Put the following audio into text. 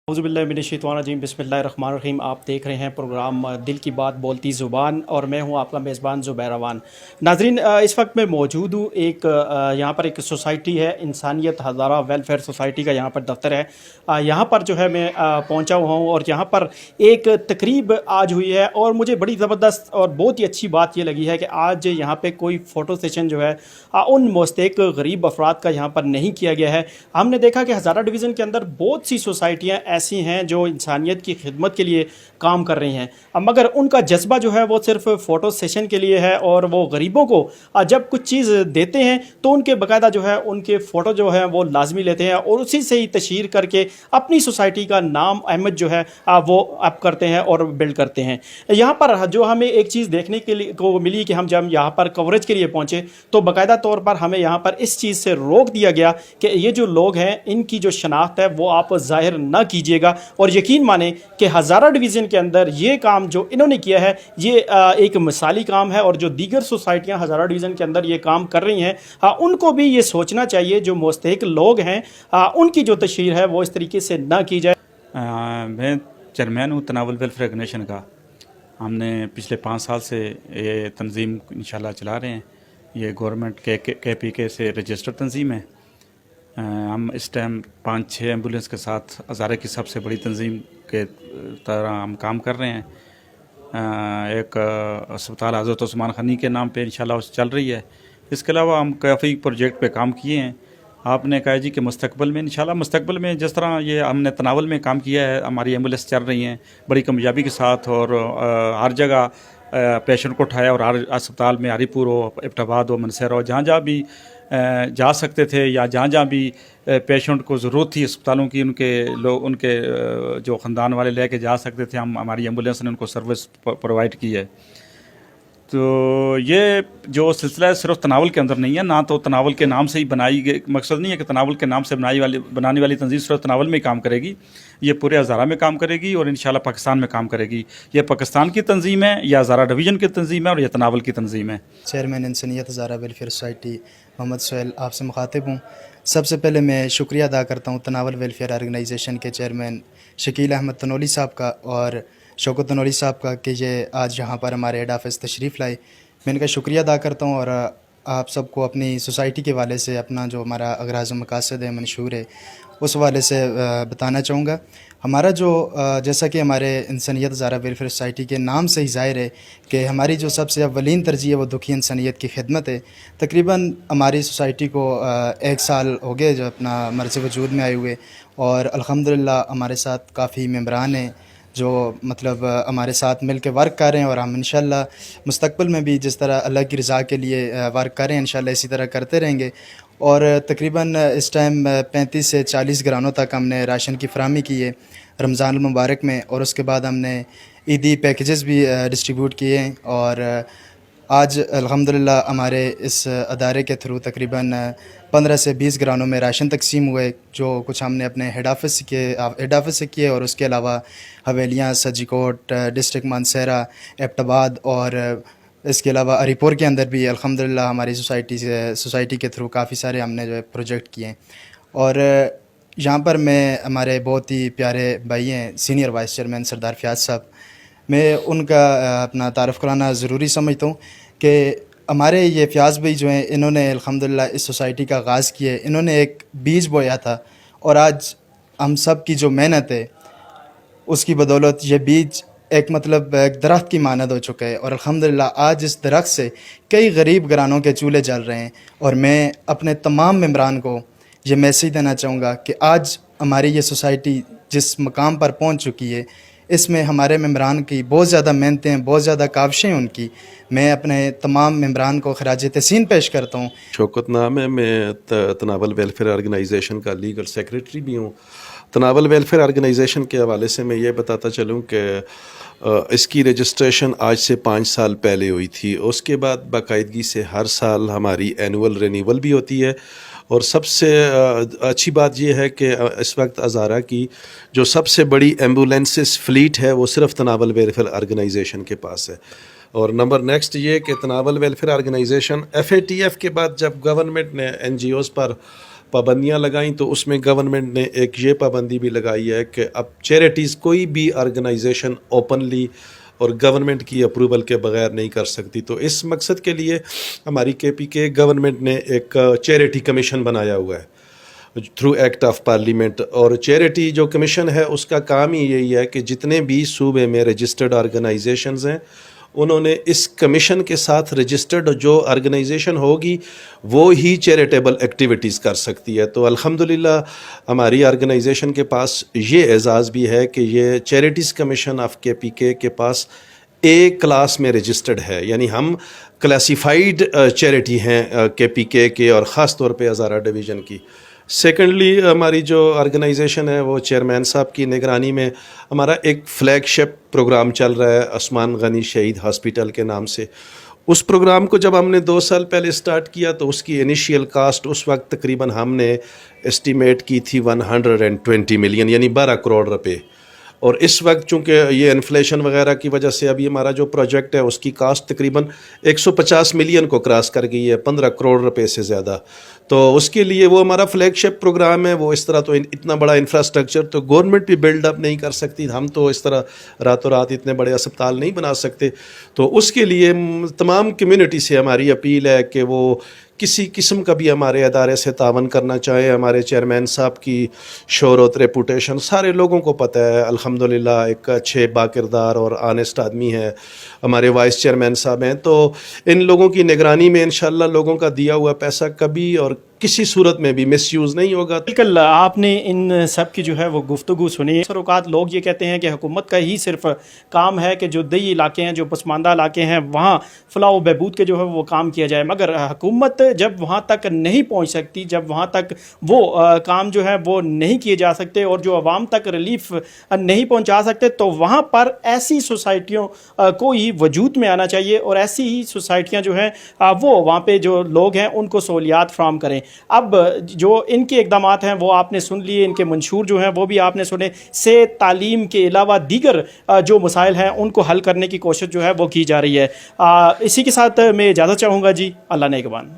औज़ुबिल्लाहिमिनश्शैतानिर्रजीम बिस्मिल्लाहिर्रहमानिर्रहीम। आप देख रहे हैं प्रोग्राम दिल की बात बोलती ज़ुबान और मैं हूं आपका मेज़बान ज़ुबैर अवान। नाज़रीन, इस वक्त मैं मौजूद हूं एक यहाँ पर एक सोसाइटी है, इंसानियत हज़ारा वेलफेयर सोसाइटी का यहाँ पर दफ्तर है। यहाँ पर जो है मैं पहुँचा हुआ हूँ और यहाँ पर एक तकरीब आज हुई है और मुझे बड़ी ज़बरदस्त और बहुत ही अच्छी बात ये लगी है कि आज यहाँ पे कोई फ़ोटो सेशन जो है उन मुस्तहिक गरीब अफराद का यहाँ पर नहीं किया गया है। हमने देखा कि हज़ारा डिवीज़न के अंदर बहुत सी सोसाइटियाँ ऐसी हैं जो इंसानियत की खिदमत के लिए काम कर रही हैं, मगर उनका जज्बा जो है वो सिर्फ फ़ोटो सेशन के लिए है और वो गरीबों को जब कुछ चीज़ देते हैं तो उनके बाकायदा जो है उनके फ़ोटो जो है वो लाजमी लेते हैं और उसी से ही तशहीर करके अपनी सोसाइटी का नाम अहमद जो है वो अप करते हैं और बिल्ड करते हैं। यहाँ पर जो हमें एक चीज़ देखने के लिए को मिली कि हम जब यहाँ पर कवरेज के लिए पहुँचे तो बाकायदा तौर पर हमें यहाँ पर इस चीज़ से रोक दिया गया कि ये जो लोग हैं इनकी जो शनाख्त है वो आप ज़ाहिर ना कीजिएगा और यकीन माने कि हज़ारा डिवीज़न के अंदर ये काम जो इन्होंने किया है ये एक मिसाली काम है और जो दीगर सोसाइटियाँ हज़ारा डिवीज़न के अंदर ये काम कर रही हैं उनको भी ये सोचना चाहिए, जो मुस्तहिक लोग हैं उनकी जो तशहीर है वो इस तरीके से ना की जाए। मैं चेयरमैन हूँ तनावुल वेलफेयर ऑर्गेनाइजेशन का। हमने पिछले 5 साल से ये तंजीम इंशाल्लाह चला रहे हैं। ये गवर्नमेंट के से रजिस्टर्ड तंजीम है। हम इस टाइम 5-6 एम्बुलेंस के साथ हज़ारे की सबसे बड़ी तंजीम के तरह हम काम कर रहे हैं। एक अस्पताल हज़रत उस्मान ग़नी के नाम पे इंशाल्लाह चल रही है। इसके अलावा हम काफ़ी प्रोजेक्ट पे काम किए हैं। आपने कहा जी कि मुस्तकबिल में इंशाल्लाह मुस्तकबिल में जिस तरह ये हमने तनावल में काम किया है, हमारी एम्बुलेंस चल रही हैं बड़ी कामयाबी के साथ और हर जगह पेशेंट को उठाया और हर अस्पताल में हरीपुर हो, एबटाबाद हो, मनसर हो, जहाँ जहाँ भी जा सकते थे या जहाँ जहाँ भी पेशेंट को ज़रूरत थी अस्पतालों की, उनके जो ख़ानदान वाले लेके जा सकते थे, हम हमारी एम्बुलेंस ने उनको सर्विस प्रोवाइड की है। तो ये जो सिलसिला है सिर्फ तनावल के अंदर नहीं है, ना तो तनावल के नाम से ही बनाई गई, मकसद नहीं है कि तनावल के नाम से बनाने वाली तंजीम सिर्फ तनावल में ही काम करेगी। ये पूरे हज़ारा में काम करेगी और इंशाल्लाह पाकिस्तान में काम करेगी। ये पाकिस्तान की तंजीम है, या हज़ारा डिवीज़न की तंजीम है और यह तनावल की तंजीम है। चेयरमैन इंसानियत हज़ारा वेलफेयर सोसाइटी मोहम्मद सोहेल आपसे मुखातिब हूँ। सबसे पहले मैं शुक्रिया अदा करता हूँ तनावल वेलफेयर ऑर्गेनाइजेशन के चेयरमैन शकील अहमद तनोली साहब का और शौकत तनोली साहब का कि ये आज यहाँ पर हमारे हेड ऑफिस तशरीफ़ लाए। मैं इनका शुक्रिया अदा करता हूँ और आप सबको अपनी सोसाइटी के वाले से अपना जो हमारा अगराज़ व मकासद है, मंशूर है, उस वाले से बताना चाहूँगा। हमारा जो जैसा कि हमारे इंसानियत हज़ारा वेलफेयर सोसाइटी के नाम से ही ज़ाहिर है कि हमारी जो सबसे अव्वलीन तरजीह है वो दुखी इंसानियत की खिदमत है। तकरीबन हमारी सोसाइटी को 1 साल हो गए जो अपना मर्ज़ वजूद में आए हुए और अल्हम्दुलिल्लाह हमारे साथ काफ़ी मेम्बरान हैं जो मतलब हमारे साथ मिल के वर्क कर रहे हैं और हम इंशाल्लाह मुस्तक़बिल में भी जिस तरह अल्लाह की रज़ा के लिए वर्क करें इंशाल्लाह इसी तरह करते रहेंगे। और तकरीबन इस टाइम 35 से 40 घरानों तक हमने राशन की फ़राहमी की है रमज़ान मुबारक में और उसके बाद हमने ईदी पैकेजेस भी डिस्ट्रीब्यूट किए हैं और आज अल्हम्दुलिल्लाह हमारे इस अदारे के थ्रू तकरीबन 15 से 20 घरानों में राशन तकसीम हुए, जो कुछ हमने अपने हेड ऑफिस से किए और उसके अलावा हवेलियाँ, सजीकोट, डिस्ट्रिक्ट मानसहरा, एबटाबाद और इसके अलावा हरीपुर के अंदर भी अल्हम्दुलिल्लाह हमारी सोसाइटी के थ्रू काफ़ी सारे हमने जो है प्रोजेक्ट किए हैं। और यहाँ पर मैं हमारे बहुत ही प्यारे भाई हैं सीनियर वाइस चेयरमैन सरदार फयाज साहब, मैं उनका अपना तारफ़ कराना ज़रूरी समझता हूँ कि हमारे ये फयाज भाई जो हैं इन्होंने अल्हम्दुलिल्लाह इस सोसाइटी का आगाज़ किया, इन्होंने एक बीज बोया था और आज हम सब की जो मेहनत है उसकी बदौलत ये बीज एक मतलब एक दरख्त की मानद हो चुका है और अल्हम्दुलिल्लाह आज इस दरख्त से कई गरीब घरानों के चूल्हे जल रहे हैं। और मैं अपने तमाम मेम्बरान को ये मैसेज देना चाहूँगा कि आज हमारी ये सोसाइटी जिस मकाम पर पहुँच चुकी है इसमें हमारे मेम्बरान की बहुत ज़्यादा मेहनतें हैं, बहुत ज़्यादा काविशें हैं उनकी। मैं अपने तमाम मेम्बरान को खराज तहसीन पेश करता हूँ। शौकत नाम है, मैं तनावल वेलफेयर ऑर्गेनाइजेशन का लीगल सेक्रेटरी भी हूँ। तनावल वेलफेयर ऑर्गेनाइजेशन के हवाले से मैं ये बताता चलूँ कि इसकी रजिस्ट्रेशन आज से 5 साल पहले हुई थी। उसके बाद बाकायदगी से हर साल हमारी एनुअल रिन्यूअल भी होती है और सबसे अच्छी बात यह है कि इस वक्त हज़ारा की जो सबसे बड़ी एम्बुलेंसेस फ्लीट है वो सिर्फ तनावल वेलफेयर ऑर्गेनाइजेशन के पास है। और नंबर नेक्स्ट ये कि तनावल वेलफेयर ऑर्गेनाइजेशन FATF के बाद जब गवर्नमेंट ने NGOs पर پابندیاں لگائیں تو اس میں گورنمنٹ نے ایک یہ پابندی بھی لگائی ہے کہ اب چیریٹیز کوئی بھی آرگنائزیشن اوپنلی اور گورنمنٹ کی اپروول کے بغیر نہیں کر سکتی. تو اس مقصد کے لیے ہماری KPK گورنمنٹ نے ایک چیریٹی کمیشن بنایا ہوا ہے تھرو ایکٹ آف پارلیمنٹ. اور چیریٹی جو کمیشن ہے اس کا کام ہی یہی ہے کہ جتنے بھی صوبے میں رجسٹرڈ آرگنائزیشنز ہیں انہوں نے اس کمیشن کے ساتھ رجسٹرڈ جو آرگنائزیشن ہوگی وہ ہی چیریٹیبل ایکٹیویٹیز کر سکتی ہے. تو الحمدللہ ہماری آرگنائزیشن کے پاس یہ اعزاز بھی ہے کہ یہ چیریٹیز کمیشن آف KPK کے پاس A کلاس میں رجسٹرڈ ہے, یعنی ہم کلاسیفائیڈ چیریٹی ہیں KPK کے اور خاص طور پہ ہزارہ ڈویژن کی. سیکنڈلی ہماری جو آرگنائزیشن ہے وہ چیئرمین صاحب کی نگرانی میں ہمارا ایک فلیگ شپ پروگرام چل رہا ہے عثمان غنی شہید ہاسپٹل کے نام سے. اس پروگرام کو جب ہم نے 2 سال پہلے سٹارٹ کیا تو اس کی انیشیل کاسٹ اس وقت تقریباً ہم نے اسٹیمیٹ کی تھی 120 ملین یعنی 12 کروڑ روپے. اور اس وقت چونکہ یہ انفلیشن وغیرہ کی وجہ سے ابھی ہمارا جو پروجیکٹ ہے اس کی کاسٹ تقریباً 150 ملین کو کراس کر گئی ہے, 15 کروڑ روپے سے زیادہ. تو اس کے لیے وہ ہمارا فلیگ شپ پروگرام ہے. وہ اس طرح تو اتنا بڑا انفراسٹرکچر تو گورنمنٹ بھی بلڈ اپ نہیں کر سکتی, ہم تو اس طرح راتوں رات اتنے بڑے اسپتال نہیں بنا سکتے. تو اس کے لیے تمام کمیونٹی سے ہماری اپیل ہے کہ وہ کسی قسم کا بھی ہمارے ادارے سے تعاون کرنا چاہے. ہمارے چیئرمین صاحب کی شہرت ریپوٹیشن سارے لوگوں کو پتہ ہے الحمدللہ, ایک اچھے باکردار اور آنیسٹ آدمی ہے. ہمارے وائس چیئرمین صاحب ہیں, تو ان لوگوں کی نگرانی میں انشاءاللہ لوگوں کا دیا ہوا پیسہ کبھی اور کسی صورت میں بھی مس یوز نہیں ہوگا. بالکل آپ نے ان سب کی جو ہے وہ گفتگو سنی. اکثر اوقات لوگ یہ کہتے ہیں کہ حکومت کا ہی صرف کام ہے کہ جو دیہی علاقے ہیں, جو پسماندہ علاقے ہیں, وہاں فلاح و بہبود کے جو ہے وہ کام کیا جائے. مگر حکومت جب وہاں تک نہیں پہنچ سکتی, جب وہاں تک وہ کام جو ہے وہ نہیں کیے جا سکتے اور جو عوام تک ریلیف نہیں پہنچا سکتے, تو وہاں پر ایسی سوسائٹیوں کو ہی وجود میں آنا چاہیے اور ایسی ہی سوسائٹیاں جو ہیں وہ وہاں پہ جو لوگ ہیں ان کو سہولیات فراہم کریں. اب جو ان کے اقدامات ہیں وہ آپ نے سن لیے, ان کے منشور جو ہیں وہ بھی آپ نے سنے. سے تعلیم کے علاوہ دیگر جو مسائل ہیں ان کو حل کرنے کی کوشش جو ہے وہ کی جا رہی ہے. اسی کے ساتھ میں اجازت چاہوں گا جی. اللہ نگہبان.